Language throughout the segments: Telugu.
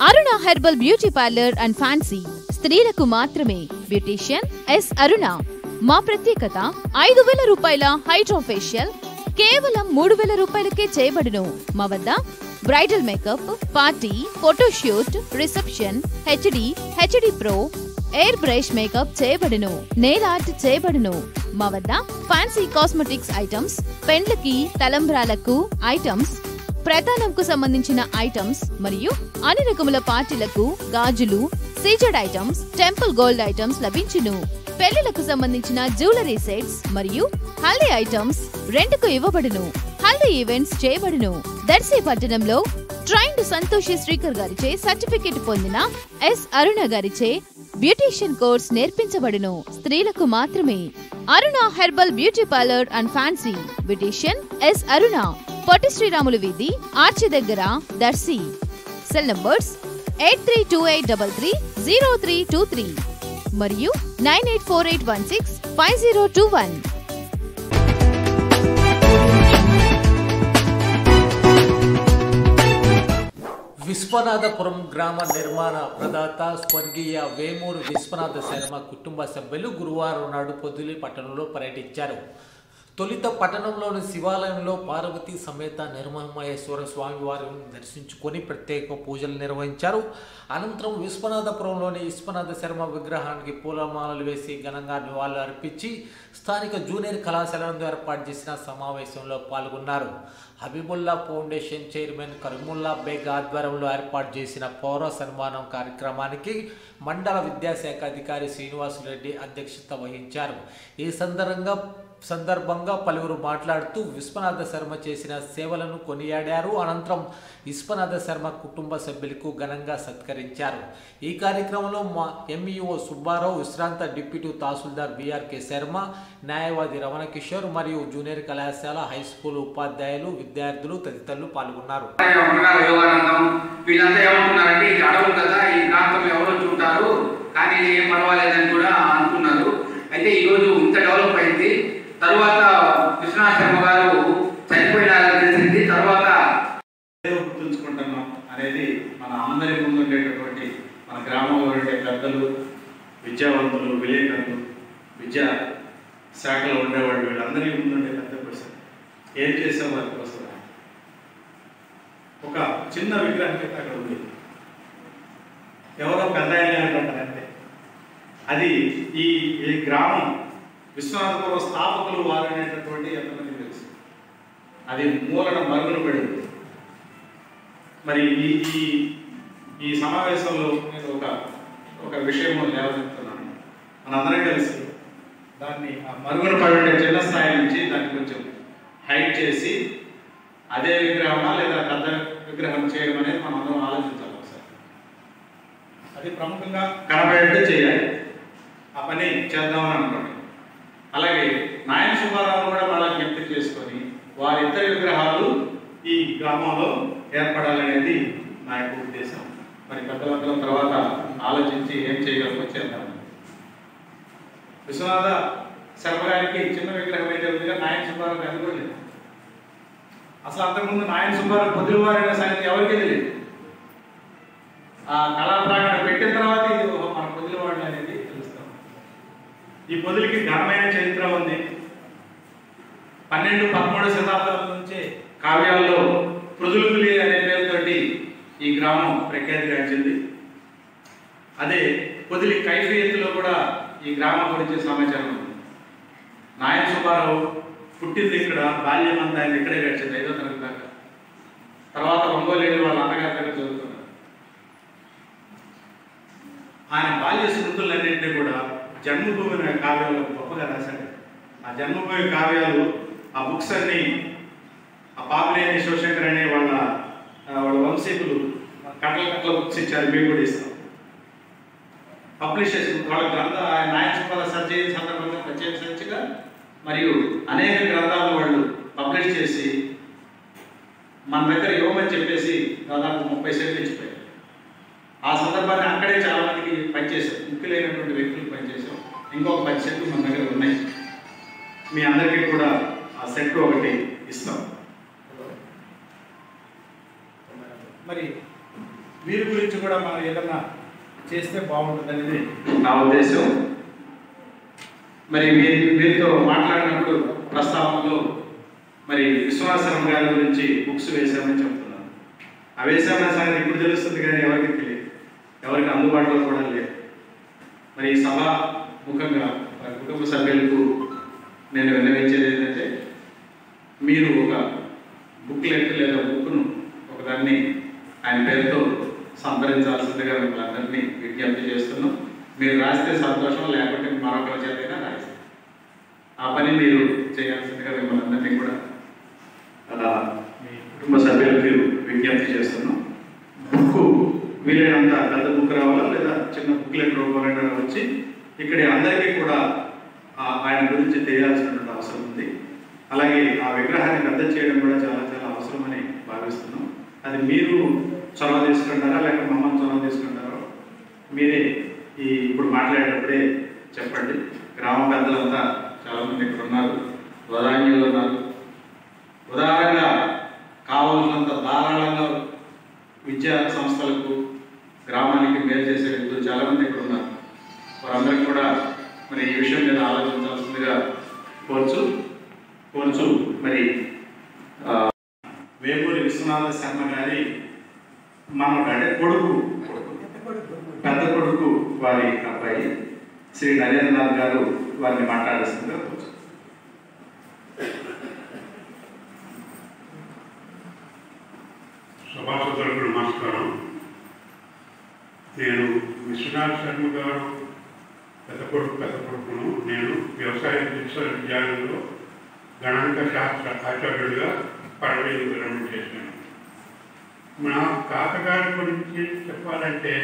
Aruna herbal beauty parlour and fancy స్త్రీలకు మాత్రమే. బ్యూటీషియన్ ఎస్ అరుణ. మా ప్రత్యేకత 5,000 రూపాయల హైడ్రా ఫేషియల్ కేవలం 3,000 రూపాయలకే చేయబడును. మా వద్ద bridal makeup, party, photoshoot, reception, HD pro, air brush makeup చేయబడును. నెయిల్ ఆర్ట్ చేయబడును. మా వద్ద ఫ్యాన్సీ కాస్మెటిక్స్ ఐటమ్స్, పెండ్లకి, తలంబ్రాలకు ఐటమ్స్, ప్రధానంకు సంబంధించిన ఐటమ్స్ మరియు అన్ని రకముల పార్టీలకు గాజులు, CZ items, temple gold items లభించును. పెళ్లిలకు సంబంధించిన జ్యువెలరీ సెట్స్ మరియు హల్దీ ఐటమ్స్ రెంట్కు ఇవ్వబడును. హల్దీ ఈవెంట్స్ చేయబడును. దర్శి పట్టణంలో ట్రైన్డ్ సంతోషి శ్రీకర్ గారిచే సర్టిఫికెట్ పొందిన ఎస్ అరుణ గారిచే బ్యూటీషియన్ కోర్స్ నేర్పించబడును. స్త్రీలకు మాత్రమే. Aruna herbal beauty parlour and fancy. Beautician S Aruna. Potti Sriramulu వీధి, ఆర్చి దగ్గర, దర్శి. సెల్ నంబర్స్ 8328330323 మరియు 9848165021. విశ్వనాథపురం గ్రామ నిర్మాణ ప్రదాత స్వర్గీయ వేమూరు విశ్వనాథ శర్మ కుటుంబ సభ్యులు గురువారం నాడు పొదిలి పట్టణంలో పర్యటించారు. తొలుత పట్టణంలోని శివాలయంలో పార్వతీ సమేత నిర్మహమహేశ్వర స్వామి వారిని దర్శించుకొని ప్రత్యేక పూజలు నిర్వహించారు. అనంతరం విశ్వనాథపురంలోని విశ్వనాథ శర్మ విగ్రహానికి పూలమాలలు వేసి ఘనంగా నివాళులు అర్పించి స్థానిక జూనియర్ కళాశాలలో ఏర్పాటు చేసిన సమావేశంలో పాల్గొన్నారు. హబీబుల్లా ఫౌండేషన్ చైర్మన్ కరీముల్లా బేగ్ ఆధ్వర్యంలో ఏర్పాటు చేసిన పౌర సన్మానం కార్యక్రమానికి మండల విద్యాశాఖ అధికారి శ్రీనివాసులరెడ్డి అధ్యక్షత వహించారు. ఈ సందర్భంగా పలువురు మాట్లాడుతూ విశ్వనాథ శర్మ చేసిన సేవలను కొనియాడారు. అనంతరం విశ్వనాథ శర్మ కుటుంబ సభ్యులకు ఘనంగా సత్కరించారు. ఈ కార్యక్రమంలో ఎంఈఓ సుబ్బారావు, విశ్రాంత డిప్యూటీ తహసీల్దార్ బిఆర్కే శర్మ, న్యాయవాది రమణకిషోర్ మరియు జూనియర్ కళాశాల హై స్కూల్ ఉపాధ్యాయులు, విద్యార్థులు తదితరులు పాల్గొన్నారు. కానీ ఏం పర్వాలేదని కూడా అనుకున్నారు. అయితే ఈరోజు ఇంత డెవలప్ అయింది. తర్వాత విశ్వనాథ శర్మ గారు చనిపోయినారని తెలిసింది. తర్వాత గుర్తుంచుకుంటున్నాం అనేది మన అందరి ముందు ఉండేటటువంటి మన గ్రామంలో ఉండే పెద్దలు, విద్యావంతులు, విలేకరులు, విద్యా శాఖలో ఉండేవాళ్ళు, వీళ్ళందరికీ ముందు ఉండే పెద్ద క్వశ్చన్ ఏం చేసాం వారి కోసం. ఒక చిన్న విగ్రహం అయితే అక్కడ ఉంది. ఎవరో పెద్ద అంటారంటే అది ఈ గ్రామం విశ్వనాథపురం స్థాపకులు వారు అనేటటువంటి ఎంతమంది తెలుసు. అది మూలన మరుగున పడింది. మరి ఈ సమావేశంలో నేను ఒక విషయం లేవనెత్తున్నాను. మనందరం కలిసి దాన్ని మరుగున పడే చిన్న స్థాయి నుంచి దాన్ని కొంచెం హైట్ చేసి అదే విగ్రహమా లేదా పెద్ద విగ్రహం చేయడం అనేది మనం అందరం ఆలోచించాలి ఒకసారి. అది ప్రముఖంగా కనబడేట్టు చేయాలి. ఆ పని చేద్దామని అనుకోండి. అలాగే నాయన సుబ్బారావు కూడా మళ్ళీ జ్ఞప్తి చేసుకొని వారిద్దరి విగ్రహాలు ఈ గ్రామంలో ఏర్పడాలనేది నా యొక్క ఉద్దేశం. మరి పెద్దలందరం తర్వాత ఆలోచించి ఏం చేయగలమో చేద్దాం. విశ్వనాథ శర్మ గారికి చిన్న విగ్రహం అయితే ఉందిగా, నాయన సుబ్బారావు గారికి కూడా లేదు. అసలు అంతకుముందు నాయన సుబ్బారావు పొదిలివారైన సంగతి ఎవరికి తెలియదు. ఆ కళా ప్రాంగణం పెట్టిన తర్వాత ఇది మన పొదిలివాడు అనేది తెలుస్తాం. ఈ పొదిలికి ఘనమైన చరిత్ర ఉంది. 12-13 శతాబ్దాల నుంచే కావ్యాల్లో పృథులుగులి అనే పేరుతోటి ఈ గ్రామం ప్రఖ్యాతిగాంచింది. అదే పొదిలి కైఫియత్తులో కూడా ఈ గ్రామం గురించి సమాచారం ఉంది. నాయన సుబ్బారావు పుట్టింది ఇక్కడ, బాల్యం అంతా ఆయన ఇక్కడే గడిచింది 5వ తరగతి దాకా. తర్వాత ఒంగోలు వాళ్ళ అన్నగారి దగ్గర చదువుతున్నారు. ఆయన బాల్య స్మృతులన్నింటినీ కూడా జన్మభూమి అనే కావ్యాలు గొప్పగా రాశాడు. ఆ జన్మభూమి కావ్యాలు, ఆ బుక్స్ అన్ని ఆ పాపినేని శివశంకర్ అనే వాళ్ళ వంశీకులు కట్టల బుక్స్ ఇచ్చారు. మేము కూడా ఇస్తాం. పబ్లిష్ చేసి వాళ్ళ గ్రంథ నాయన సుబ్బారావు సర్జరీ సందర్భంగా ప్రత్యేక సంచిక మరియు అనేక గ్రంథాలను వాళ్ళు పబ్లిష్ చేసి మన దగ్గర ఇవ్వమని చెప్పేసి దాదాపు 30 సెంట్లు ఇచ్చిపోయారు. ఆ సందర్భాన్ని అక్కడే చాలా మందికి పనిచేసాం. ముఖ్యులైనటువంటి వ్యక్తులకు పనిచేసాం. ఇంకొక 10 సెంట్లు మన దగ్గర ఉన్నాయి. మీ అందరికీ కూడా ఆ సెట్ ఒకటి ఇస్తాం. మరి వీరి గురించి కూడా కూడా మనం ఏదన్నా చేస్తే బాగుంటుంది అనేది నా ఉద్దేశం. మరి వీరితో మాట్లాడినప్పుడు ప్రస్తావనలో మరి విశ్వనాథ శర్మ గారి గురించి బుక్స్ వేశామని చెప్తున్నాను. ఆ వేశామనే సంగతి ఇప్పుడు తెలుస్తుంది కానీ ఎవరికి తెలియదు, ఎవరికి అందుబాటులో కూడా లేదు. మరి ఈ సభ ముఖంగా వారి కుటుంబ సభ్యులకు నేను విన్నవించేది ఏంటంటే, మీరు ఒక బుక్లెట్ లేదా బుక్ను ఒకదాన్ని ఆయన పేరుతో సంప్రదించాల్సిందిగా మిమ్మల్ని అందరినీ విజ్ఞప్తి చేస్తున్నాం. మీరు రాస్తే సంతోషం, లేకుంటే మరొకరి చేతైనా రాస్తే ఆ పని మీరు చేయాల్సిందిగా మిమ్మల్ని అందరినీ కూడా మీ కుటుంబ సభ్యులకు విజ్ఞప్తి చేస్తున్నాం. బుక్ వీలైనంత పెద్ద బుక్ రావాలా లేదా చిన్న బుక్లెట్ రూపంలో వచ్చి ఇక్కడ అందరికీ కూడా ఆయన గురించి తెలియాల్సినటువంటి అవసరం ఉంది. అలాగే ఆ విగ్రహాన్ని పెద్ద చేయడం కూడా చాలా చాలా అవసరమని భావిస్తున్నాం. అది మీరు చొరవ తీసుకుంటారా లేక మమ్మల్ని చొరవ తీసుకుంటారో మీరే ఇప్పుడు మాట్లాడేటప్పుడే చెప్పండి. గ్రామ పెద్దలంతా చాలామంది ఇక్కడ ఉన్నారు, వదాన్యులు ఉన్నారు. ఉదాహరణగా కావాల్సినంత ధారాళంగా విద్యా సంస్థలకు గ్రామానికి మేలు చేసే వ్యక్తులు చాలామంది ఇక్కడ ఉన్నారు. వారందరికీ కూడా మరి ఈ విషయం మీద ఆలోచించాల్సిందిగా కోరుచు మరి వేమూరి విశ్వనాథ శర్మ గారి మనకంటే పెద్ద కొడుకు వారి అబ్బాయి శ్రీ నరేంద్రనాథ్ గారు వారిని మాట్లాడాల్సిందిగా కోరుచు. సభాసదులకు నమస్కారం. నేను విశ్వనాథ శర్మ గారు పెద్ద కొడుకును నేను వ్యవసాయ విశ్వవిద్యాలయంలో గణాంక శాస్త్ర ఆచార్యుడిగా పదవి విరమణ చేశాను. మా తాతగారి గురించి చెప్పాలంటే,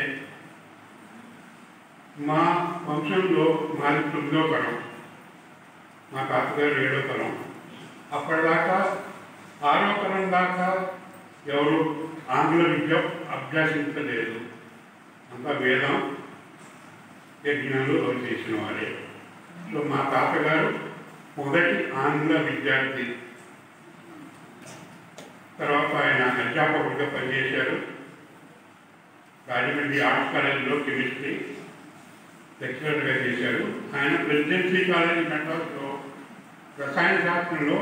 మా వంశంలో మాది 9వ తరం, మా తాతగారు 7వ తరం. అప్పటిదాకా 6వ తరం దాకా ఎవరు ఆంగ్ల విద్య అభ్యసించలేదు. అంతా వేదం యజ్ఞాలు చేసిన వారే. సో మా తాతగారు మొదటి ఆంగ్ల విద్యార్థి. తర్వాత ఆయన అధ్యాపకుడిగా పనిచేశారు. రాజమండ్రి ఆర్ట్స్ కాలేజీలో కెమిస్ట్రీ లెక్చరర్గా చేశారు. ఆయన ప్రెసిడెన్సీ కాలేజీ మెడ్రాస్లో రసాయన శాస్త్రంలో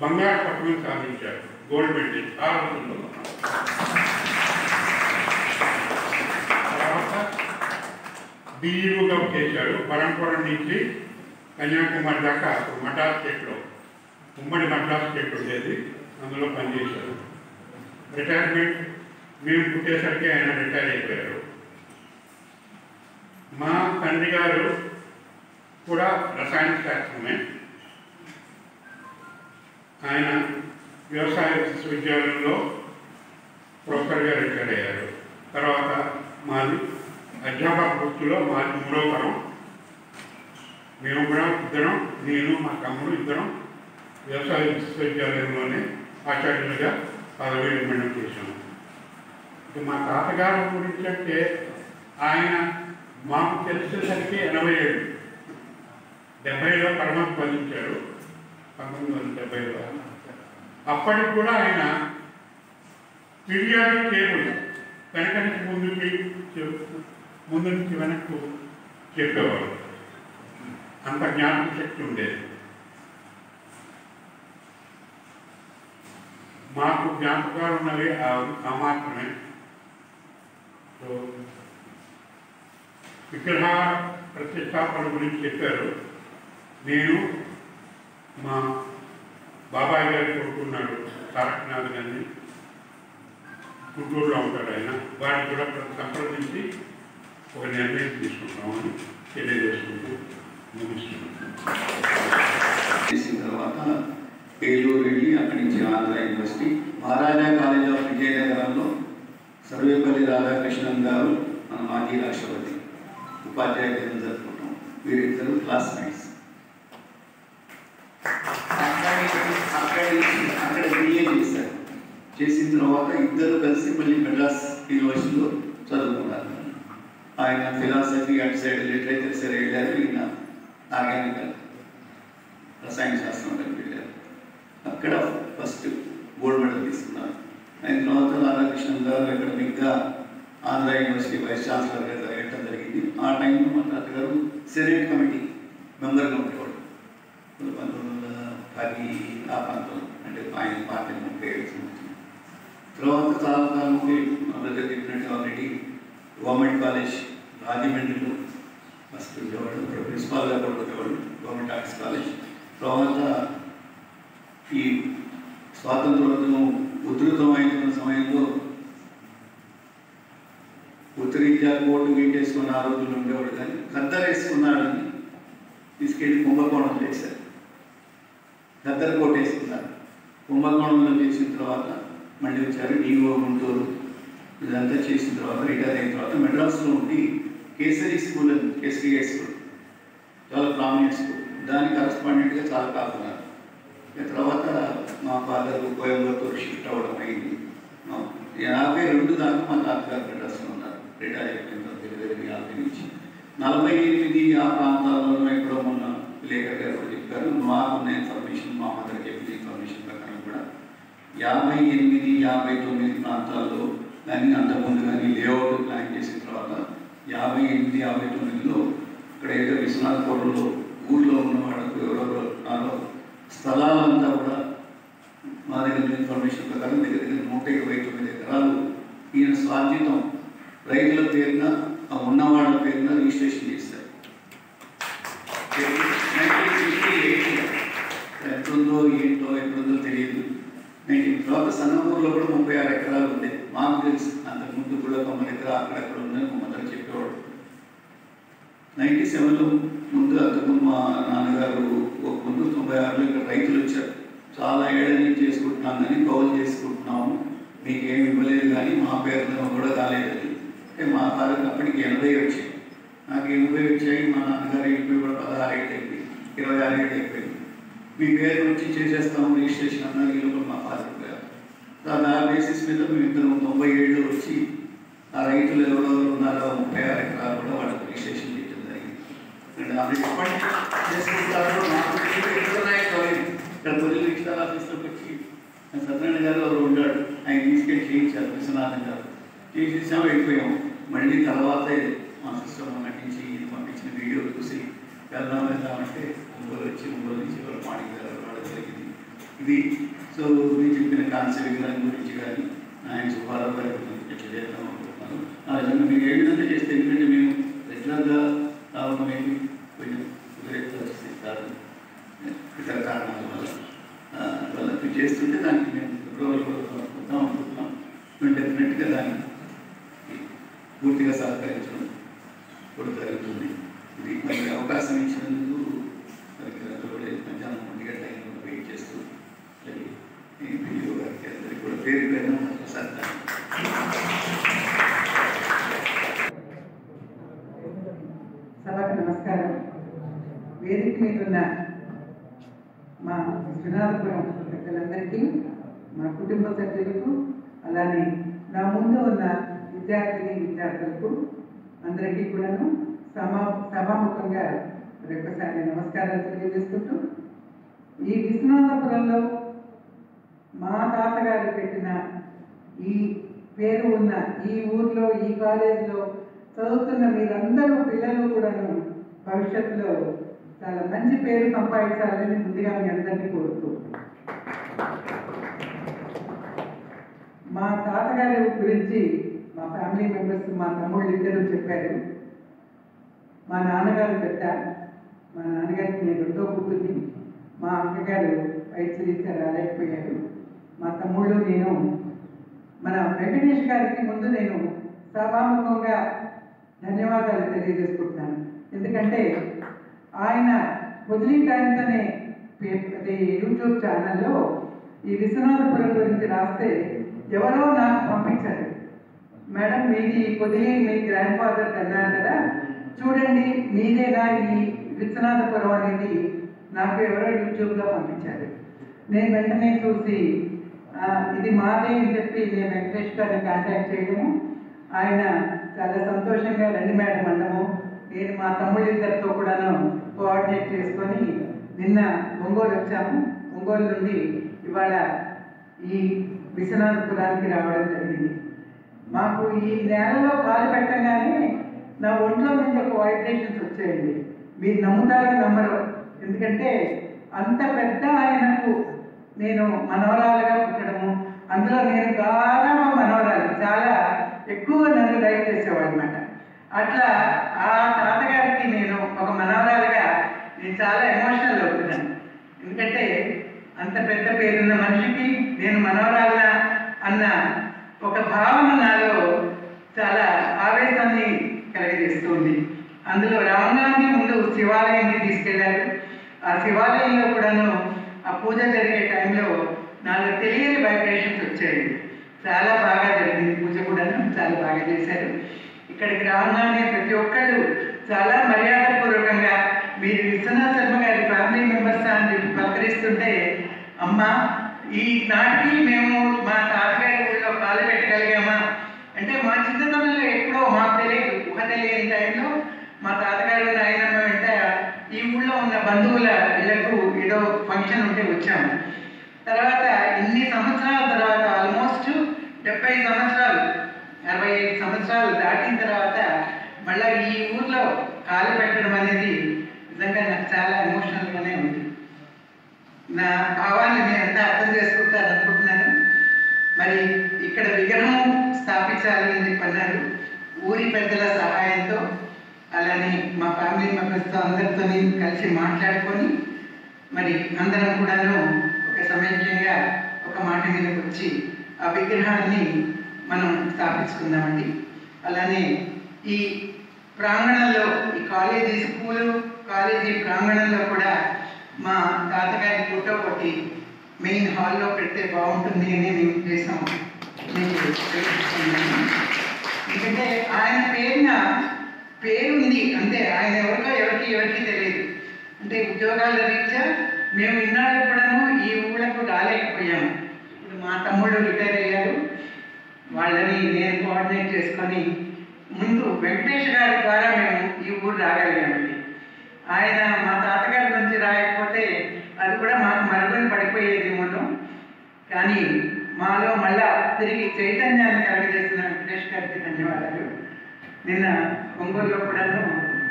బంగారు పథకం సాధించారు, గోల్డ్ మెడల్ ఆ రోజుల్లో. తర్వాత బిఈఓగా చేశారు. పరంపురం నుంచి కన్యాకుమారి దాకా మద్రాస్ స్టేట్లో, ఉమ్మడి మద్రాస్ స్టేట్ ఉండేది, అందులో పనిచేశారు. రిటైర్మెంట్ మేము పుట్టేసరికి ఆయన రిటైర్ అయిపోయారు. మా తండ్రి గారు కూడా రసాయన శాస్త్రమే. ఆయన వ్యవసాయ విశ్వవిద్యాలయంలో ప్రొఫెసర్గా రిటైర్ అయ్యారు. తర్వాత మాది అధ్యాపక వృత్తిలో మాది 3వ తరం. మేము కూడా ఇద్దరం, నేను మా తమ్ముడు ఇద్దరం వ్యవసాయ విశ్వవిద్యాలయంలోనే ఆచార్యులుగా పదవి విరమణ చేశాము. మా తాతగారి గురించి అంటే, ఆయన మాకు తెలిసేసరికి 87, 70లో పరమం పొందించారు, 1970లో. అప్పటికి కూడా ఆయన పీరియాడిక్ టేబుల్ వెనక నుంచి ముందు నుంచి వెనక్కు చెప్పేవారు. అంత జ్ఞాపక శక్తి ఉండేది. మాకు జ్ఞాపకాలు ఉన్నవి ఆ మాత్రమే. సో విగ్రహ ప్రతిష్టాపన గురించి చెప్పారు. నేను మా బాబాయ్ గారు కొడుకున్నాడు తారకనాథ్ గారిని, గుంటూరులో ఉంటాడు ఆయన. వారిని కూడా సంప్రదించి ఒక నిర్ణయం తీసుకుంటామని తెలియజేసుకుంటూ ముగిస్తున్నాను. చేసిన తర్వాత ఏలూరు వెళ్ళి అక్కడి నుంచి Andhra university Maharaja college of విజయనగరంలో సర్వేపల్లి రాధాకృష్ణన్ గారు మన మాజీ రాష్ట్రపతి ఉపాధ్యాయ దినం జరుపుకుంటాం. వీరిద్దరు క్లాస్మేట్స్. అక్కడ బిఏ చేశారు. చేసిన తర్వాత ఇద్దరు కలిసి మళ్ళీ మెడ్రాస్ యూనివర్సిటీలో చదువుకున్నారు. ఆయన ఫిలాసఫీ అటు సైడ్ లిటరేచర్ సైడ్ వెళ్ళారు. ఈయన ఆర్గానికల్ రసాయన శాస్త్రం వెళ్ళారు. అక్కడ ఫస్ట్ గోల్డ్ మెడల్ తీసుకున్నారు. ఆయన తర్వాత రాధాకృష్ణన్ గారు అకాడమిక్గా ఆంధ్ర యూనివర్సిటీ వైస్ ఛాన్సలర్గా జరగటం జరిగింది. ఆ టైంలో మా తాతగారు సెనేట్ కమిటీ మెంబర్గా ఉండేవాడు. 1910 ఆ ప్రాంతంలో, అంటే ఆయన పార్టీ 37 సంవత్సరం. తర్వాత చాలా కాలంకి మా దగ్గర చెప్పినట్టు ఆల్రెడీ గవర్నమెంట్ కాలేజ్ రాజమండ్రిలో ఫస్ట్ ఉండేవాడు, ప్రిన్సిపాల్గా కూడా ఉండేవాడు, గవర్నమెంట్ ఆర్ట్స్ కాలేజ్. తర్వాత ఈ స్వాతంత్రోద్యమం ఉధృతమైన సమయంలో ఉత్తరీత్యా కోర్టు వీటేసుకున్న ఆ రోజులు ఉండేవాడు, కానీ ఖద్దరు వేసుకున్నాడని తీసుకెళ్ళి కుంభకోణం చేశారు. ఖద్దరు కోట్ వేసుకున్నారు. కుంభకోణంలో చేసిన తర్వాత మళ్ళీ వచ్చారు డిఓ గుంటూరు. ఇదంతా చేసిన తర్వాత రిటైర్ అయిన తర్వాత మెడ్రాస్లో ఉండి కేసరి స్కూల్ అని, కేసరి హై స్కూల్ చాలా ప్రామినెంట్ స్కూల్, దానికి కరస్పాండెంట్గా చాలా కాకున్నారు. తర్వాత మా ఫాదర్ కోయంబత్తూరు షిఫ్ట్ అవ్వడం అయింది. 52 దాకా మా తాతగారు మెడ్రాస్లో ఉన్నారు. రిటైర్ అయిపోయిన తర్వాత 50 నుంచి 48 ఆ ప్రాంతాలలో ఎక్కడో మొన్న విలేకర్ గారు కూడా చెప్పారు. మాకున్న ఇన్ఫర్మేషన్, మా మదర్ చెప్పిన ఇన్ఫర్మేషన్ ప్రకారం కూడా 58, 59 ప్రాంతాల్లో కానీ అంతకుముందు కానీ లేఅవుట్ ప్లాన్ చేసిన తర్వాత 58, 59లో ఇక్కడ ఏదో విశ్వనాథపురంలో ఊళ్ళో ఉన్న వాళ్ళకు ఎవరెవరో ఉన్నారో స్థలాలంతా కూడా మా దగ్గర ఇన్ఫర్మేషన్ ప్రకారం దగ్గర 129 ఎకరాలు ఈయన స్వార్జితం రైతుల పేరున, ఉన్నవాళ్ళ పేరున రిజిస్ట్రేషన్ చేశారు. 1968 ఎంతుందో ఏంటో ఎప్పుడుందో తెలియదు. తర్వాత సన్నమూరులో కూడా 36 ఎకరాలు ఉండే మాకు తెలుసు. అంతకుముందు కూడా 9 ఎకరాలు అక్కడెక్కడ ఉందని మా మదర్ చెప్పేవాడు. 97లో ముందు అంతకుముందు మా నాన్నగారు ఒక ముందు 96లో ఇక్కడ రైతులు వచ్చారు. చాలా ఏళ్ళ నుంచి చేసుకుంటున్నాం కానీ కౌలు చేసుకుంటున్నాము, మీకేమి ఇవ్వలేదు కానీ మా పేరులో కూడా కాలేదని. అంటే మా ఫాదర్కి అప్పటికి 80 వచ్చాయి, నాకు 80 వచ్చాయి. మా నాన్నగారు 80 కూడా 16 ఏళ్ళు అయిపోయింది, 26 ఏళ్ళు అయిపోయింది. మీ పేరు వచ్చి చేసేస్తాము రిజిస్ట్రేషన్ అన్నారు. ఈ లోపల మా ఫాదర్ గారు ఆ బేసిస్ మీద మేము ఇద్దరు 97లో వచ్చి ఆ రైతులు ఎవరెవరు ఉన్నారో 36 ఎకరాలు కూడా వాళ్ళకి రిజిస్ట్రేషన్ చేయడం జరిగింది. అండ్ అది ఎప్పటి చేసుకుంటారో ఇక్కడ తొలి రిజిస్టర్ ఆఫీస్లోకి వచ్చి సత్యనారాయణ గారు ఎవరు ఉంటాడు, ఆయన తీసుకెళ్ళి చేయించారు. విశ్వనాథన్ గారు చేసేసాము, వెళ్ళిపోయాము. మళ్ళీ తర్వాతే మా సిస్టమ్ నటించి పంపించిన వీడియో చూసి వెళ్దామంటే ఒంగోలు వచ్చి ఒంగోలు నుంచి వాళ్ళ మార్నింగ్ రావడం జరిగింది. ఇది సో నేను చెప్పిన కాన్సెప్ట్ విగ్రహం గురించి కానీ ఆయన సుబ్బారావు గారి గురించి ఎట్లా చేద్దాం అనుకుంటున్నాను. ఆ విధంగా మీరు ఏ విధంగా చేస్తే, ఎందుకంటే మేము రెగ్యులర్గా రావడం ఏమి కొంచెం కుదిరేట్టు వస్తుంది కాదు, ఇతర కారణాల వల్ల చేస్తుంటే దానికి మేము ఫిబ్రవరిలో వద్దాం అనుకుంటున్నాం. మేము డెఫినెట్గా దాన్ని పూర్తిగా సహకరించడం కూడా జరుగుతుంది. ఇది మనకి అవకాశం ఇచ్చినందుకు కూడా మధ్యాహ్నం 1 గంట టైంలో వెయిట్ చేస్తూ వీడియో గారికి అందరికీ కూడా పేరు పేరున ఒకసారి సభకు నమస్కారం. వేదిక మీద ఉన్న మా విశ్వనాథపురం పెద్దలందరికీ, మా కుటుంబ సభ్యులకు, అలానే నా ముందు ఉన్న విద్యార్థులకు అందరికీ కూడాను సభాముఖంగా మరొకసారి నమస్కారాలు తెలియజేసుకుంటూ, ఈ విశ్వనాథపురంలో మా తాతగారు పెట్టిన ఈ పేరు ఉన్న ఈ ఊర్లో, ఈ కాలేజీలో చదువుతున్న మీరందరూ పిల్లలు కూడాను భవిష్యత్తులో చాలా మంచి పేరు సంపాదించాలని ముందుగా మీ అందరినీ కోరుతూ, మా తాతగారి గురించి మా ఫ్యామిలీ మెంబర్స్, మా తమ్ముళ్ళు ఇద్దరు చెప్పారు. మా నాన్నగారు పెద్ద, మా నాన్నగారికి నేను 2వ కూతుర్ని. మా అక్కగారు వైద్యరీత్యా రాలేకపోయారు. మా తమ్ముళ్ళు నేను మన వెంకటేష్ గారికి ముందు నేను సభాముఖంగా ధన్యవాదాలు తెలియజేసుకుంటున్నాను. ఎందుకంటే ఆయన పొదిలీ టైమ్స్ అనే యూట్యూబ్ ఛానల్లో ఈ విశ్వనాథపురం గురించి రాస్తే ఎవరో నాకు పంపించారు, మేడం మీది పొదిలీ మీ గ్రాండ్ ఫాదర్ అన్నారు కదా, చూడండి మీదేనా ఈ విశ్వనాథపురం అనేది నాకు ఎవరో యూట్యూబ్లో పంపించారు. నేను వెంటనే చూసి ఇది మాదే అని చెప్పి నేను వెంకటేష్ గారిని కాంటాక్ట్ చేయడము, ఆయన చాలా సంతోషంగా రండి మేడం అనడము, నేను మా తమ్ముళ్ళిద్దరితో కూడాను కోఆర్డినేట్ చేసుకొని నిన్న ఒంగోలు వచ్చాము. ఒంగోలు నుండి ఇవాళ ఈ విశ్వనాథపురానికి రావడం జరిగింది. మాకు ఈ నేలలో కాలు పెట్టగానే నా ఒంట్లో నుంచి ఒక వైబ్రేషన్స్ వచ్చాయండి. మీరు నమ్ముతారో నమ్మరు, ఎందుకంటే అంత పెద్ద ఆయనకు నేను మనవరాలుగా పుట్టడము, అందులో నేను గాఢమ మనవరాలు, చాలా ఎక్కువ నన్ను లైక్ చేసేవాడు అనమాట. అట్లా ఆ తాతగారికి నేను ఒక మనవరాలుగా నేను చాలా ఎమోషనల్ అవుతున్నాను. ఎందుకంటే అంత పెద్ద పేరున్న మనిషికి నేను మనవరాలనా అన్న ఒక భావన నాలో చాలా ఆవేశాన్ని కలగజేస్తుంది. అందులో రామగాంధీ ముందు శివాలయాన్ని తీసుకెళ్లారు. ఆ శివాలయంలో కూడాను ఆ పూజ జరిగే టైంలో నాకు తెలియని వైబ్రేషన్స్ వచ్చాయి. చాలా బాగా జరిగింది పూజ కూడాను, చాలా బాగా చేశారు. ఇక్కడికి రాగానే ప్రతి ఒక్కళ్ళు చాలా మర్యాదపూర్వకంగా మీరు విశ్వనాథ్ శర్మ గారి ఫ్యామిలీ మెంబర్స్ అని చెప్పి పలకరిస్తుంటే, అమ్మ ఈ నాటికి మేము మా తాతగారి ఊళ్ళో కాలు పెట్టగలిగామా అంటే, మా చిన్నతనంలో ఎప్పుడో మాకు తెలియదు, ఊహ తెలియని టైంలో మా తాతగారు నాయనమ్మ వెంట ఈ ఊళ్ళో ఉన్న బంధువుల ఇళ్లకు ఏదో ఫంక్షన్ ఉంటే వచ్చాము. తర్వాత ఇన్ని సంవత్సరాల తర్వాత ఆల్మోస్ట్ 70 సంవత్సరాలు 65 సంవత్సరాలు దాటిన తర్వాత మళ్ళీ ఈ ఊర్లో కాలు పెట్టడం అనేది నిజంగా నాకు చాలా ఎమోషనల్గానే ఉంది. నా భావాన్ని నేను అంతా అర్థం చేసుకుంటాను అనుకుంటున్నాను. మరి ఇక్కడ విగ్రహం స్థాపించాలి అని చెప్పన్నారు ఊరి పెద్దల సహాయంతో. అలానే మా ఫ్యామిలీ మెంబర్స్తో అందరితో కలిసి మాట్లాడుకొని మరి అందరం కూడాను ఒక సమైక్యంగా ఒక మాట మీదకి వచ్చి ఆ విగ్రహాన్ని మనం స్థాపించుకుందామండి. అలానే ఈ ప్రాంగణంలో ఈ కాలేజీ స్కూలు కాలేజీ ప్రాంగణంలో కూడా మా తాతగారి ఫోటో ఒకటి మెయిన్ హాల్లో పెడితే బాగుంటుంది అని మేము చేసాము. ఎందుకంటే ఆయన పేరుంది అంతే, ఆయన ఎవరికి తెలియదు. అంటే ఉద్యోగాల రీత్యా మేము ఇన్నాళ్ళు కూడాను ఈ ఊళ్ళకు రాలేకపోయాము. ఇప్పుడు మా తమ్ముళ్ళు రిటైర్ అయ్యారు, వాళ్ళని నేను కోఆర్డినేట్ చేసుకొని ముందు వెంకటేష్ గారి ద్వారా మేము ఈ ఊరు రాగలిగామండి. ఆయన మా తాతగారి నుంచి రాయకపోతే అది కూడా మాకు మరుగున పడిపోయేది మనం. కానీ మాలో మళ్ళా తిరిగి చైతన్యాన్ని కలగజేసిన వెంకటేష్ గారికి ధన్యవాదాలు. నిన్న ఒంగోలులో కూడాను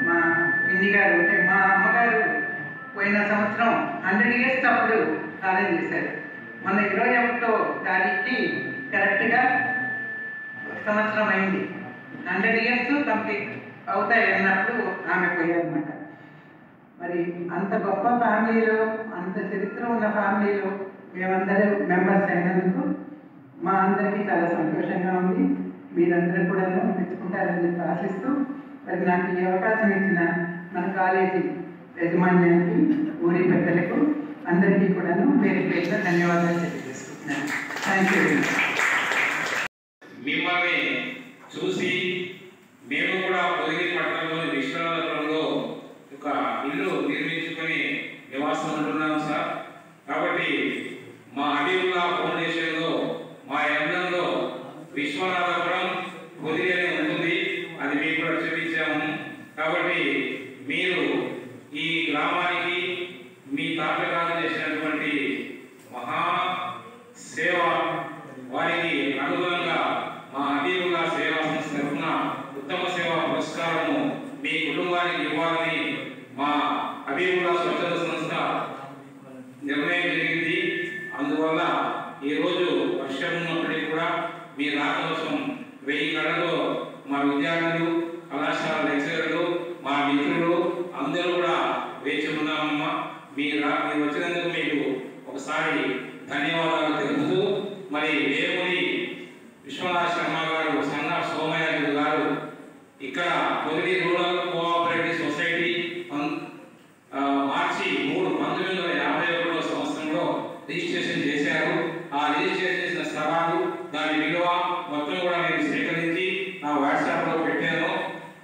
మా పిన్ని గారు అంటే మా అమ్మగారు పోయిన సంవత్సరం 100 years అప్పుడు కాలేజ్ చేశారు. మన 21వ తారీఖుకి కరెక్ట్గా సంవత్సరం అయింది. 100 years కంప్లీట్ అవుతాయి అన్నప్పుడు ఆమె పోయారన్నమాట. మరి అంత గొప్ప ఫ్యామిలీలో, అంత చరిత్ర ఉన్న ఫ్యామిలీలో మేమందరూ మెంబర్స్ అయినందుకు మా అందరికీ చాలా సంతోషంగా ఉంది. మీరందరూ కూడా మెచ్చుకుంటారని చెప్పి ఆశిస్తూ మరి నాకు ఈ అవకాశం ఇచ్చిన మన కాలేజీ యజమాన్యానికి, ఊరి పెద్దలకు అందరికీ కూడాను పేరు పేరున ధన్యవాదాలు తెలియజేసుకుంటున్నాను. Thank you. మిమ్మల్ని చూసి మేము కూడా పొదిలి పట్టణంలోని విశ్వనాథపురంలో ఒక ఇల్లు నిర్మించుకొని నివాసం ఉంటున్నాము సార్. కాబట్టి మా అబీబుల్లా ఫౌండేషన్లో మా యజ్ఞంలో విశ్వనాథపురం పొదిలి అని ఉంటుంది, అది మీకు కూడా చూపించాము. కాబట్టి మీరు ఈ గ్రామానికి మీ తాతగారు చేసినటువంటి మహా సేవ, వారికి అనుగుణంగా మా హబీబుల్లా సేవా సంస్థ తరఫున ఉత్తమ సేవా పురస్కారము మీ కుటుంబానికి ఇవ్వాలని మా హబీబుల్లా స్వచ్ఛంద సంస్థ నిర్ణయం జరిగింది. అందువల్ల ఈరోజు వర్షం ఉన్నప్పటికీ కూడా మీ రాక కోసం 1000 కళలో మా విద్యార్థులు, కళాశాల లెక్చరర్లు, మా మిత్రులు అందరూ కూడా వేచి ఉన్నామమ్మా. మీరు వచ్చినందుకు మీకు ఒకసారి ధన్యవాదాలు తెలుపుతూ, మరి వేమూరి విశ్వనాథ్ శర్మ గారు, సన్న సోమయ్య గారు ఇక్కడ పొదిలి రూరల్ కోఆపరేటివ్ సొసైటీ మార్చి 3, 1951 సంవత్సరంలో రిజిస్ట్రేషన్ చేశారు. ఆ రిజిస్ట్రేషన్ చేసిన స్థలాలు, దాని విలువ మొత్తం కూడా నేను సేకరించి నా వాట్సాప్లో పెట్టాను.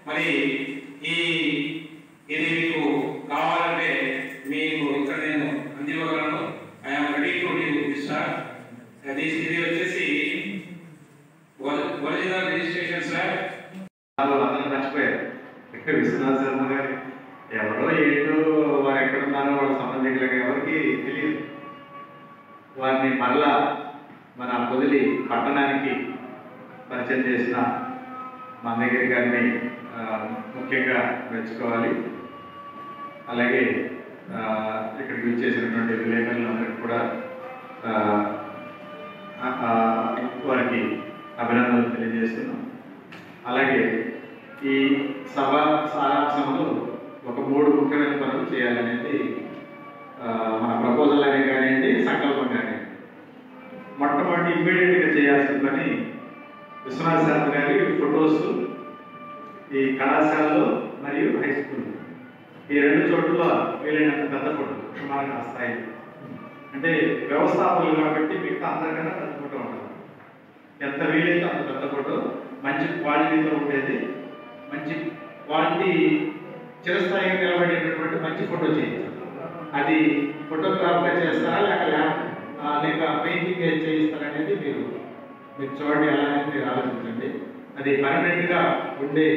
మరి ఇది మీకు కావాలంటే మీకు ఇక్కడ నేను అందివ్వగలను. I'm ready to give sir. ఇది వచ్చేసి ఒరిజినల్ రిజిస్ట్రేషన్ సార్. అందరూ మర్చిపోయారు. ఇక్కడ విశ్వనాథ్ శర్మ గారు ఎవరో ఏంటో, వారు ఎక్కడున్నారో వాళ్ళ సంబంధికులకు ఎవరికి తెలియదు. వారిని మరలా మన పొదిలి పట్టణానికి పరిచయం చేసిన మందగిరి గారిని ముఖ్యంగా మెచ్చుకోవాలి. అలాగే ఇక్కడికి వచ్చేసినటువంటి విలేకరులందరికీ కూడా వారికి అభినందనలు తెలియజేస్తున్నాం. అలాగే ఈ సభ సారాంశంలో ఒక 3 ముఖ్యమైన పనులు చేయాలనేది మన ప్రపోజల్ అనే కానివ్వండి, సంకల్పం కానివ్వండి. మొట్టమొదటి ఇమ్మీడియట్గా చేయాల్సిన పని విశ్వనాథ్ శర్మ గారి ఫొటోస్ ఈ కళాశాలలో మరియు హై స్కూల్ ఈ 2 చోట్ల వీలైనంత పెద్ద ఫోటో, సుమారుగా ఆ స్థాయి. అంటే వ్యవస్థాపకులు కాబట్టి మీకు అందరికన్నా పెద్ద ఫోటో ఉంటుంది. ఎంత వీలైతే అంత పెద్ద ఫోటో, మంచి క్వాలిటీతో ఉండేది, మంచి క్వాలిటీ చిరస్థాయిగా నిలబడేటటువంటి మంచి ఫోటో చేయించాలి. అది ఫోటోగ్రాఫ్గా చేస్తారా లేక పెయింటింగ్ చేయిస్తారనేది మీరు చూడండి, అలానే మీరు ఆలోచించండి. అది పర్మనెంట్గా ఉండే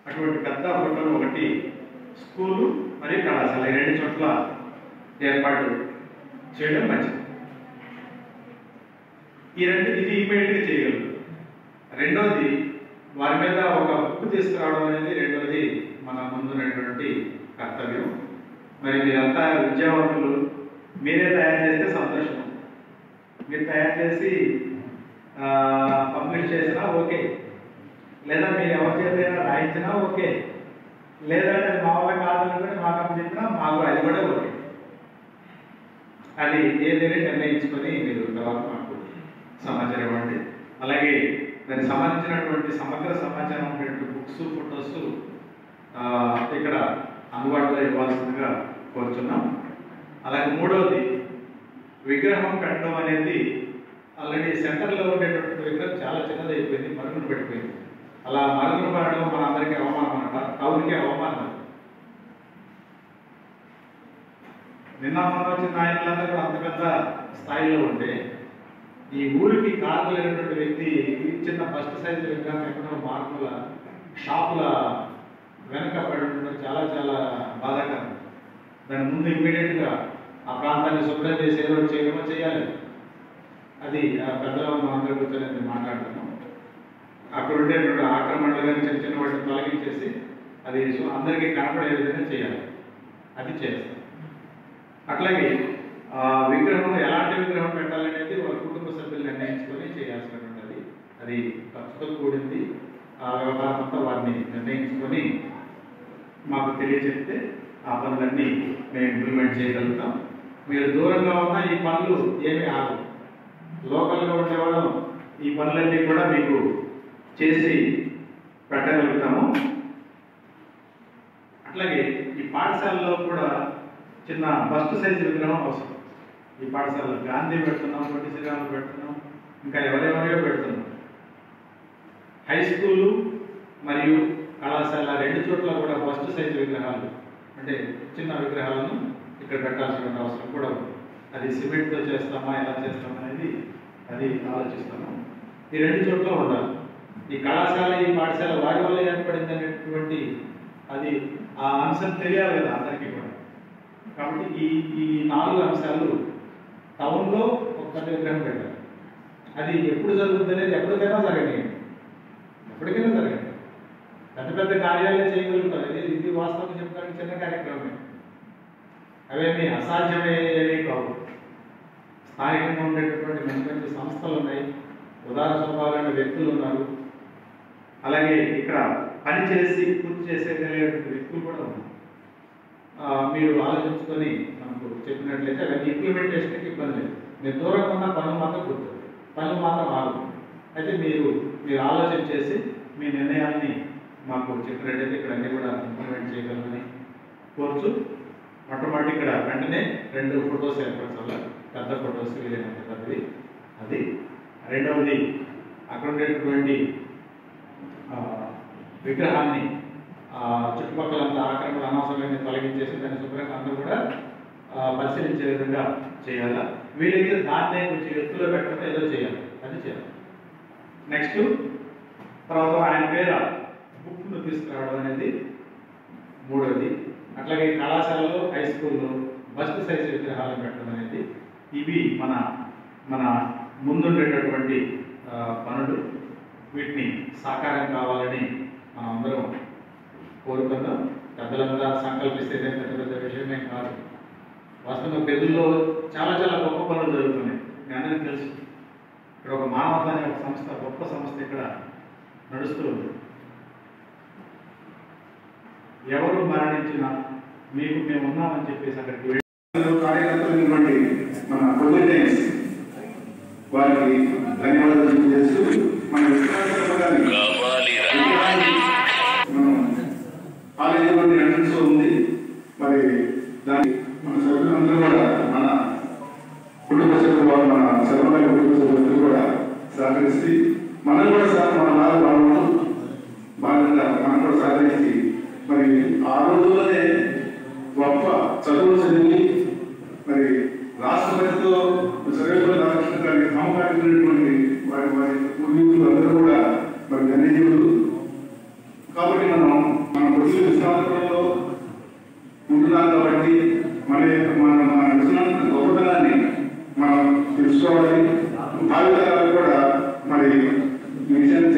అటువంటి పెద్ద ఫోటోలు ఒకటి స్కూలు మరియు కళాశాల ఈ 2 చోట్ల ఏర్పాటు చేయడం మంచిది. ఇది ఇమీడియట్గా చేయగలరు. రెండవది వారి మీద ఒక బుక్ తీసుకురావడం అనేది రెండవది మన ముందున్నటువంటి కర్తవ్యం. మరి మీరంతా విద్యావంతులు, మీరే తయారు చేస్తే సంతోషం. మీరు తయారు చేసి పబ్లిష్ చేసినా ఓకే, లేదా మీరు ఎవరి చేతైనా రాయించినా ఓకే, లేదంటే అది మా వల్ల కాదని మాకు చెప్పినా మాకు అది కూడా ఓకే. అది ఏదైనా నిర్ణయించుకొని మీరు తర్వాత మాకు సమాచారం ఇవ్వండి. అలాగే దానికి సంబంధించినటువంటి సమగ్ర సమాచారం ఉండేటువంటి బుక్స్, ఫొటోస్ ఇక్కడ అందుబాటులో ఇవ్వాల్సిందిగా కోరుచున్నాం. అలాగే మూడవది విగ్రహం పెట్టడం అనేది ఆల్రెడీ సెంటర్లో ఉండేటువంటి విగ్రహం చాలా చిన్నది అయిపోయింది, మరుగున పడిపోయింది. అలా మరుగున పడడం మన అందరికీ అవమానం అన్నమాట, టౌన్కి అవమానం. నిన్న మన వచ్చిన నాయకులందరూ కూడా అంత పెద్ద స్థాయిలో ఉంటే ఈ ఊరికి కారణమైనటువంటి వ్యక్తి చిన్న ఫస్ట్ సైజ్ విగ్రహం ఎక్కడో మార్పుల షాపుల వెనక పడి ఉండడం చాలా చాలా బాధాకరం. దాని ముందు ఇమ్మీడియట్గా ఆ ప్రాంతాన్ని శుభ్రం చేసి ఏదో చేయడమో చేయాలి. అది పెద్దలు మనందరూ కూర్చొని మాట్లాడుతున్నాం. అక్కడ ఉండేటువంటి ఆక్రమణలు కానీ చిన్న చిన్న వాటిని తొలగించేసి అది అందరికీ కనపడే విధంగా చేయాలి. అది చేస్తాం. అట్లాగే విగ్రహం ఎలాంటి విగ్రహం పెట్టాలనేది వాళ్ళ కుటుంబ సభ్యులు నిర్ణయించుకొని చేయాల్సినటువంటిది. అది ఖర్చుతో కూడింది. ఆ వ్యవహారం అంతా వారిని నిర్ణయించుకొని మాకు తెలియజెప్తే ఆ పనులన్నీ మేము ఇంప్లిమెంట్ చేయగలుగుతాం. మీరు దూరంగా ఉన్న ఈ పనులు ఏమీ ఆగవు. లోకల్గా ఉండేవాళ్ళం ఈ పనులన్నీ కూడా మీకు చేసి పెట్టగలుగుతాము. అట్లాగే ఈ పాఠశాలలో కూడా చిన్న ఫస్ట్ సైజు విగ్రహం అవసరం. ఈ పాఠశాలలో గాంధీ పెడుతున్నాం, పొట్టి శ్రీరాములు పెడుతున్నాం, ఇంకా ఎవరెవరో పెడుతున్నాం. హై స్కూలు మరియు కళాశాల 2 చోట్ల కూడా ఫస్ట్ సైజు విగ్రహాలు అంటే చిన్న విగ్రహాలను ఇక్కడ పెట్టాల్సిన అవసరం కూడా ఉంది. అది సిమెంట్తో చేస్తామా, ఎలా చేస్తామా అనేది అది ఆలోచిస్తాము. ఈ 2 చోట్ల ఉండాలి. ఈ కళాశాల ఈ పాఠశాల వారి వల్ల ఏర్పడింది అనేటువంటి అది ఆ అంశం తెలియాలి కదా అందరికీ కూడా. కాబట్టి ఈ 4 అంశాలు టౌన్లో ఒక పెద్ద విగ్రహం పెట్టాలి. అది ఎప్పుడు జరుగుతుంది అనేది ఎప్పటికైనా జరగండి, ఎప్పటికైనా జరగండి. పెద్ద పెద్ద కార్యాలయం చేయగలుగుతారు. ఇది వాస్తవం చెప్పడానికి చిన్న కార్యక్రమమే, అవేమీ అసాధ్యమయ్యేవి కావు. స్థానికంగా ఉండేటటువంటి మంచి మంచి సంస్థలు ఉన్నాయి, ఉదార స్వభావాలైన వ్యక్తులు ఉన్నారు. అలాగే ఇక్కడ పనిచేసి పూర్తి చేసేయగలిగేటువంటి వ్యక్తులు కూడా ఉన్నారు. మీరు ఆలోచించుకొని మనకు చెప్పినట్లయితే అవన్నీ ఇంప్లిమెంటేషన్కి ఇబ్బంది లేదు. మీరు దూరంగా ఉన్న పనులు మాత్రం గుర్తుంది, పనులు మాత్రం ఆగదు. అయితే మీరు ఆలోచన చేసి మీ నిర్ణయాన్ని మాకు చెప్పినట్లయితే ఇక్కడ అన్నీ కూడా ఇంప్లిమెంట్ చేయగలమని కోరుచు. మొట్టమొదటి ఇక్కడ వెంటనే 2 ఫొటోస్ ఏర్పరచాలి, పెద్ద ఫొటోస్ వీలైనంత పెద్దవి. అది రెండవది అక్కడ ఉండేటటువంటి విగ్రహాన్ని చుట్టుపక్కలంతా ఆక్రమణ అనవసరంగా తొలగించేసి దాన్ని శుభ్రంగా అందరూ కూడా పరిశీలించే విధంగా చేయాలి. వీలైతే దాన్ని కొంచెం ఎత్తులో పెట్టడం ఏదో చేయాలి, అది చేయాలి. నెక్స్ట్ తర్వాత ఆయన పేర బుక్ను తీసుకురావడం అనేది మూడవది. అట్లాగే కళాశాలలో హై స్కూల్లో ఫస్ట్ సైజు విగ్రహాలను పెట్టడం అనేది ఇవి మన ముందుండేటటువంటి పనులు. వీటిని సాకారం కావాలని మనం అందరం కోరుకుందాం. పెద్దలందరూ సంకల్పిస్తే పెద్ద పెద్ద విషయమే కాదు. వాస్తవంగా పెద్దల్లో చాలా చాలా గొప్ప పనులు జరుగుతున్నాయి. మీ అందరికీ తెలుసు. ఇక్కడ ఒక మానవత అనే ఒక సంస్థ, గొప్ప సంస్థ ఇక్కడ నడుస్తూ ఉంది. ఎవరు మరణించినా మీకు మేము ఉన్నామని చెప్పేసి అక్కడికి కార్యకర్తలైనటువంటి మన పొలిటిక్స్ వారికి ధన్యవాదాలు తెలియజేస్తూ మన కాలేజీ ఎంట్రన్స్ ఉంది. మరి దాని మన సభ్యులందరూ కూడా మన కుటుంబ సభ్యులు మన శర్మగారి కుటుంబ సభ్యులు కూడా సహకరిస్తే మనం కూడా మన భాగంగా మనం కూడా సహకరించి మరి ఆ రోజుల్లోనే గొప్ప చదువులు చదివి మరి రాష్ట్రపతితో సర్వేపల్లి రాధాకృష్ణ గారికి సమకాలీనటువంటి వారి పూర్వీకులు అందరూ కూడా మరి ధన్యజీవులు. కాబట్టి మన పొట్టి విశ్వనాథపురంలో ఉంటున్నాం కాబట్టి మన విశ్వనాథ గొప్పతనాన్ని మనం తెలుసుకోవాలి. భావితరాలు కూడా మరి ఈ విషయాన్ని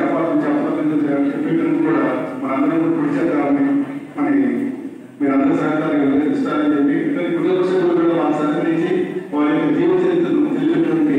చెప్పేందుకు కూడా మనందరం కృషి చేద్దామని మరి మీరందరూ సహకారం ఇస్తారని చెప్పి కుటుంబ సభ్యులు కూడా మా సహకరించి వారి యొక్క జీవన చరిత్రను తెలిపేటువంటి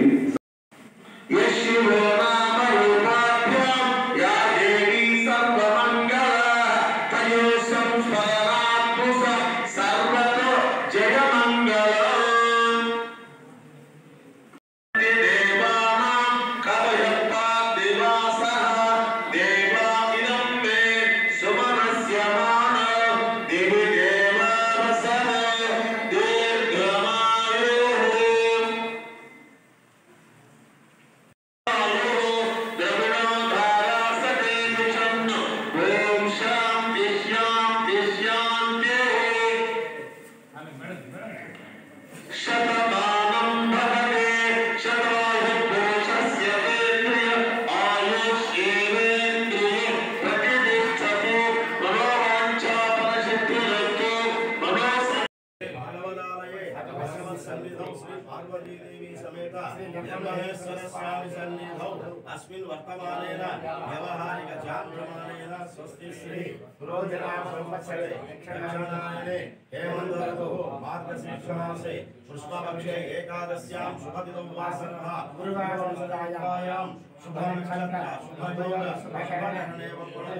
अस्मिन् वर्तमानेन व्यवहारिक चान्द्रमानेन स्वस्ति श्री रोजनाम संवत्सरे दक्षिणायने हेमन्त ऋतुः मार्गशीर्षमासे पुष्पपक्षे एकादश्यां शुभतिथौ वासरः पूर्वावंशदायां शुभनक्षत्र शुभयोग शुभकरणे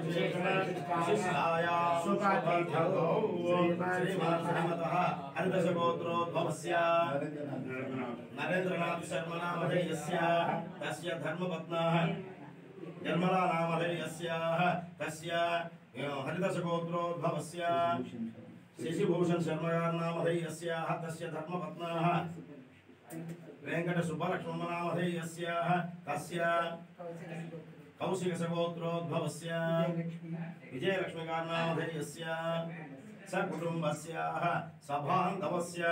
विशिष्टायां शुभतिथौ श्रीमतः हरिदशगोत्रोद्भवस्य नरेंद्रनाथ शर्मा नामधेयस्य तस्य धर्मपत्न्याः निर्मला नामधेयस्याः तस्य हरिदशगोत्रोद्भवस्य शशिभूषण शर्मा नामधेयस्याः तस्य धर्मपत्न्याः वेंकट सुब्बलक्ष्मण नामधेयस्याः तस्य कौशिकसगोत्रोद्भवस्य विजयलक्ष्मी नामधेयस्य सकुटुम्बस्याः सभान्धवस्य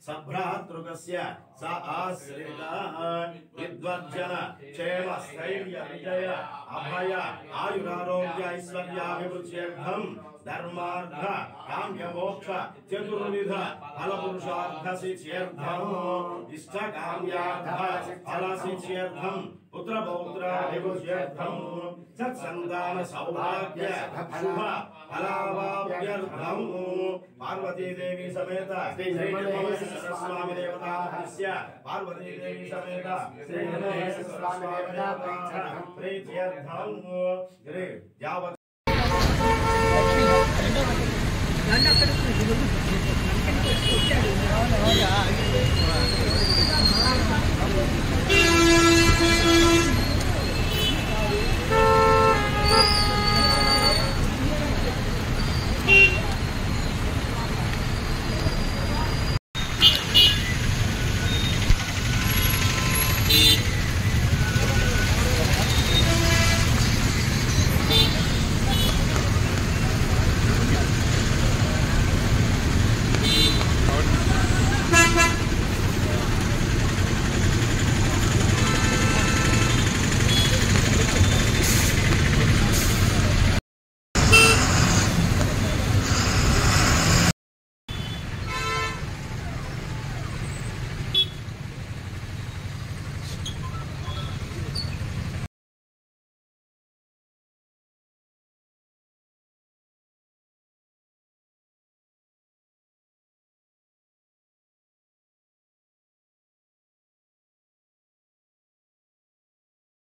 सभ्रातृकस्य स आश्रिता विद्वर्जन क्षेम स्थैर्य विजय अभय आयुरारोग्य ऐश्वर्याभिवृद्ध्यर्थं धर्मार्थ काम्य मोक्ष चतुर्विध फल पुरुषार्थ सिद्ध्यर्थं इष्ट काम्यार्थ फल सिद्ध्यर्थं पुत्र पौत्राभिवृद्ध्यर्थं सत्संतान सौभाग्य शुभ फलाभाव्यर्थं पार्वती देवी समेत श्री जगन्नाथ स्वामी देवता पार्वती देवी समेत श्री जगन्नाथ स्वामी देवता प्रीत्यर्थं श्री यावत्